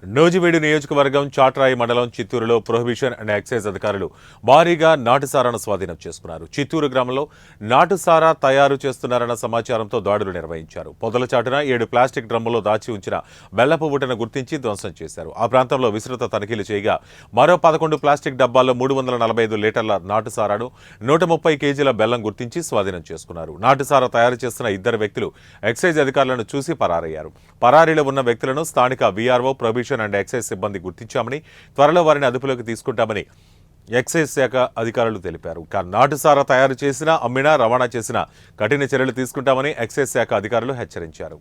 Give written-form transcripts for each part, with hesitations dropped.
నూజివీడు నియోజకవర్గం చాట్రాయి మండలం చిత్తూరులో ప్రొహిబిషన్ అండ్ ఎక్సైజ్ అధికారులు భారీగా నాటుసారాను స్వాధీనం చేసుకున్నారు. చిత్తూరు గ్రామంలో నాటుసారా తయారు చేస్తున్నారన్న సమాచారంతో దాడులు నిర్వహించారు. పొదల చాటున 7 ప్లాస్టిక్ డ్రమ్ములో దాచి ఉంచిన బెల్లపు ఊటను గుర్తించి ధ్వంసం చేశారు. ఆ ప్రాంతంలో విస్తృత తనిఖీలు చేయగా మరో 11 ప్లాస్టిక్ డబ్బాల్లో 345 లీటర్ల నాటుసారాను 130 కేజీల బెల్లం గుర్తించి స్వాధీనం చేసుకున్నారు. నాటుసారా తయారు చేస్తున్న 2 వ్యక్తులు ఎక్సైజ్ అధికారులను చూసి పరారయ్యారు. పరారీలో ఉన్న వ్యక్తులను స్థానిక వీఆర్ఓ ప్రొహిబిషన్ అండ్ ఎక్సైజ్ సిబ్బంది గుర్తించామని, త్వరలో వారిని అదుపులోకి తీసుకుంటామని ఎక్సైజ్ శాఖ అధికారులు తెలిపారు. నాటుసారా తయారు చేసినా, అమ్మినా, రవాణా చేసినా కఠిన చర్యలు తీసుకుంటామని ఎక్సైజ్ శాఖ అధికారులు హెచ్చరించారు.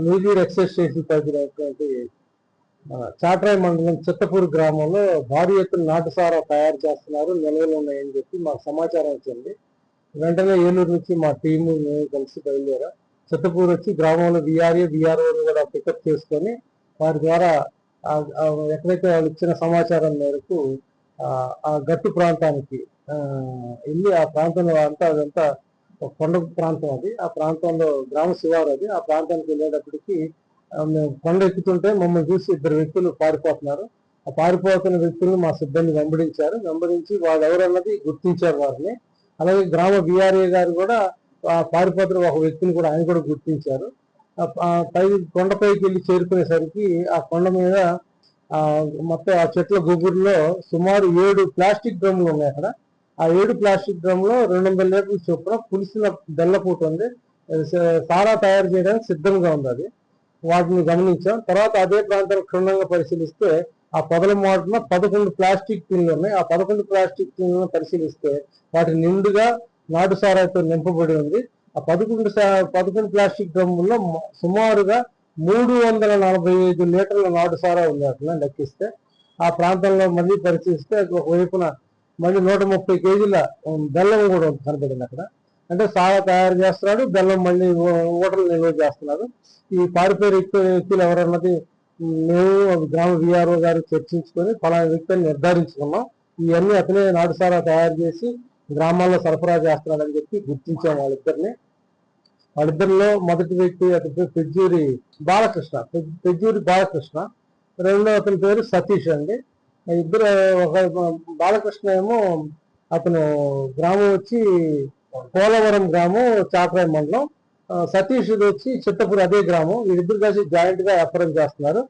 నూజివీడు ఎక్సైజ్ స్టేషన్ పరిధిలోటువంటి చాట్రాయి మండలం చిత్తపూర్ గ్రామంలో భారీ ఎత్తున నాటుసారా తయారు చేస్తున్నారు, నిల్వలు ఉన్నాయని చెప్పి మాకు సమాచారం వచ్చింది. వెంటనే ఏలూరు నుంచి మా టీము మేము కలిసి బయలుదేరా చిత్తపూర్ వచ్చి గ్రామంలో విఆర్ఓని కూడా పికప్ చేసుకొని వారి ద్వారా ఎక్కడైతే వాళ్ళు ఇచ్చిన సమాచారం మేరకు ఆ గట్టు ప్రాంతానికి వెళ్ళి ఆ ప్రాంతంలో అదంతా కొండ ప్రాంతం అది. ఆ ప్రాంతంలో గ్రామ శివారు అది. ఆ ప్రాంతానికి వెళ్ళేటప్పటికి మేము కొండ ఎక్కుతుంటే మమ్మల్ని చూసి 2 వ్యక్తులు పారిపోతున్నారు. ఆ పారిపోతున్న వ్యక్తులను మా సిబ్బంది వెంబడించి వాళ్ళు ఎవరన్నది గుర్తించారు వారిని. అలాగే గ్రామ విఆర్ఏ గారు కూడా పారిపోతున్న ఒక వ్యక్తిని కూడా ఆయన కూడా గుర్తించారు. కొండపైకి వెళ్ళి చేరుకునేసరికి ఆ కొండ మీద మొత్తం ఆ చెట్ల గుబురులో సుమారు 7 ప్లాస్టిక్ డ్రమ్ములు ఉన్నాయి అక్కడ. ఆ 7 ప్లాస్టిక్ డ్రమ్లో 200 లీటర్ల చొప్పున పులిసిన బెల్లపూట ఉంది. సారా తయారు చేయడానికి సిద్ధంగా ఉంది అది. వాటిని గమనించాం. తర్వాత అదే ప్రాంతాన్ని క్షుణ్ణంగా పరిశీలిస్తే ఆ పొదల మాటన 11 ప్లాస్టిక్ టిన్లు ఉన్నాయి. ఆ 11 ప్లాస్టిక్ టిన్లను పరిశీలిస్తే వాటి నిండుగా నాటు సారాతో నింపబడి ఉంది. ఆ 11 ప్లాస్టిక్ డ్రమ్ముల్లో సుమారుగా 345 లీటర్ల నాటు సారా ఉంది అట్లా లెక్కిస్తే. ఆ ప్రాంతంలో మళ్ళీ పరిశీలిస్తే ఒకవైపున మళ్ళీ 130 కేజీల బెల్లం కూడా కనబడింది అక్కడ. అంటే సారా తయారు చేస్తున్నాడు, బెల్లం మళ్ళీ ఓటర్లు నిల్వ చేస్తున్నారు. ఈ పారిపోయే వ్యక్తులు ఎవరన్నది మేము గ్రామ విఆర్ఓ గారు చర్చించుకొని ఫలానా వ్యక్తిని నిర్ధారించుకున్నాం. ఇవన్నీ అతనే నాటుసారా తయారు చేసి గ్రామాల్లో సరఫరా చేస్తున్నాడని చెప్పి గుర్తించాం వాళ్ళిద్దరిలో మొదటి వ్యక్తి అతని పేరు పెజ్జూరి బాలకృష్ణ, రెండో అతని పేరు సతీష్ అండి. ఇద్దరు ఒక బాలకృష్ణ ఏమో అతను గ్రామం వచ్చి పోలవరం గ్రామం చాట్రాయి మండలం, సతీష్ వచ్చి చిత్తపూర్ అదే గ్రామం. వీరిద్దరు కలిసి జాయింట్ గా వ్యాపారం చేస్తున్నారు.